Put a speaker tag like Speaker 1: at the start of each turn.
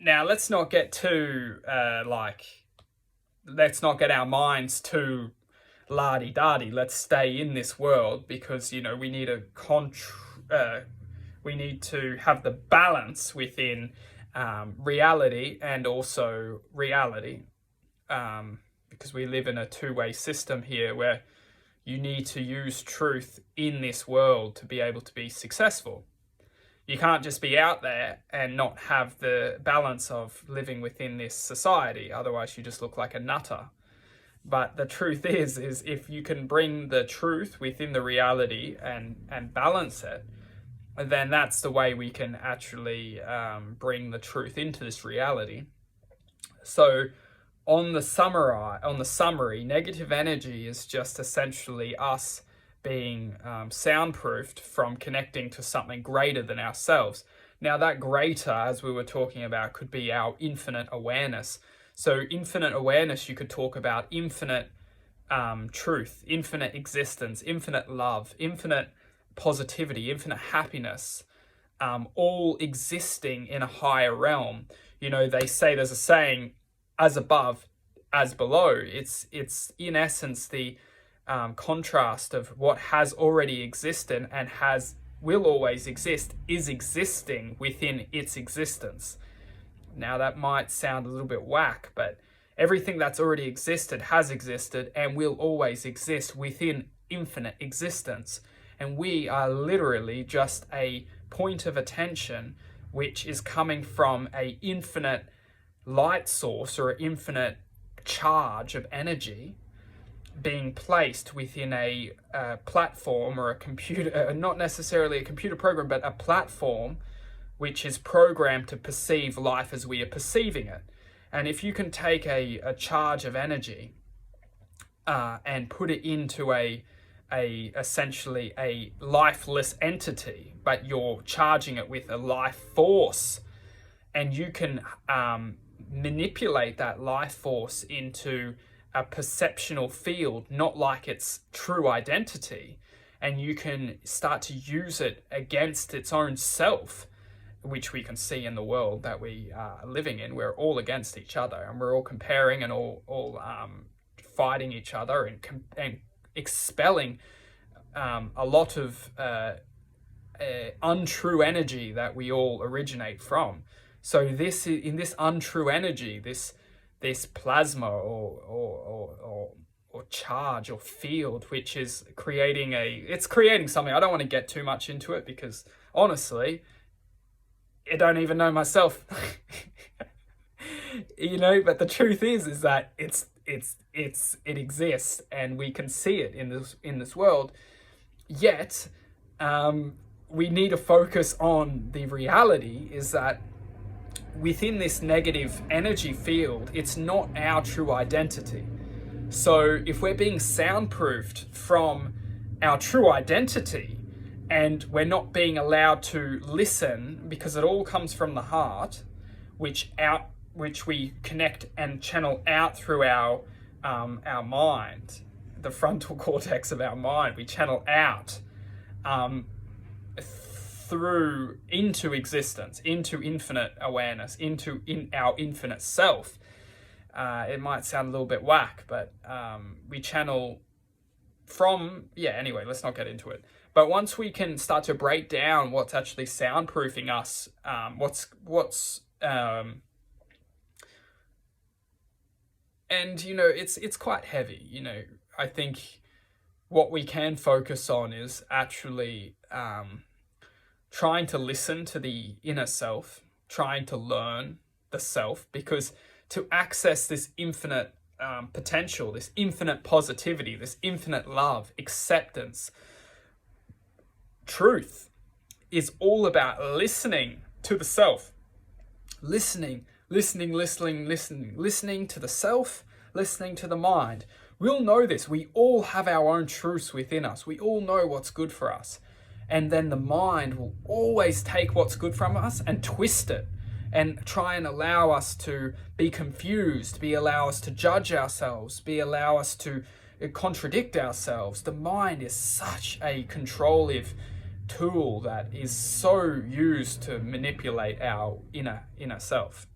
Speaker 1: Now, let's not get too, let's not get our minds too la-di-da-di. Let's stay in this world because, we need we need to have the balance within reality and also reality, because we live in a two-way system here where you need to use truth in this world to be able to be successful. You can't just be out there and not have the balance of living within this society. Otherwise, you just look like a nutter. But the truth is if you can bring the truth within the reality and balance it, then that's the way we can actually bring the truth into this reality. So on the summary, negative energy is just essentially us being soundproofed from connecting to something greater than ourselves. Now, that greater, as we were talking about, could be our infinite awareness. So infinite awareness, you could talk about infinite truth, infinite existence, infinite love, infinite positivity, infinite happiness, all existing in a higher realm. They say, there's a saying, as above, as below. It's in essence the contrast of what has already existed and will always exist is existing within its existence. Now, that might sound a little bit whack, but everything that's already existed has existed and will always exist within infinite existence. And we are literally just a point of attention which is coming from an infinite light source or an infinite charge of energy being placed within a platform or a computer, not necessarily a computer program, but a platform which is programmed to perceive life as we are perceiving it. And if you can take a charge of energy and put it into essentially a lifeless entity, but you're charging it with a life force, and you can manipulate that life force into a perceptual field, not like its true identity, and you can start to use it against its own self, which we can see in the world that we are living in. We're all against each other, and we're all comparing and all fighting each other and expelling a lot of untrue energy that we all originate from. So in this untrue energy, this plasma or charge or field, which is creating something. I don't want to get too much into it because honestly, I don't even know myself. But the truth is that it exists and we can see it in this world. Yet, we need to focus on the reality is that within this negative energy field, it's not our true identity. So if we're being soundproofed from our true identity and we're not being allowed to listen because it all comes from the heart, which we connect and channel out through our mind, the frontal cortex of our mind, we channel out through into existence, into infinite awareness, into our infinite self. It might sound a little bit whack, but we channel from, anyway, let's not get into it. But once we can start to break down what's actually soundproofing us, it's quite heavy. I think what we can focus on is actually trying to listen to the inner self, trying to learn the self, because to access this infinite potential, this infinite positivity, this infinite love, acceptance, truth is all about listening to the self. Listening to the self, listening to the mind. We'll know this. We all have our own truths within us. We all know what's good for us. And then the mind will always take what's good from us and twist it and try and allow us to be confused, allow us to judge ourselves, allow us to contradict ourselves. The mind is such a controlling tool that is so used to manipulate our inner self.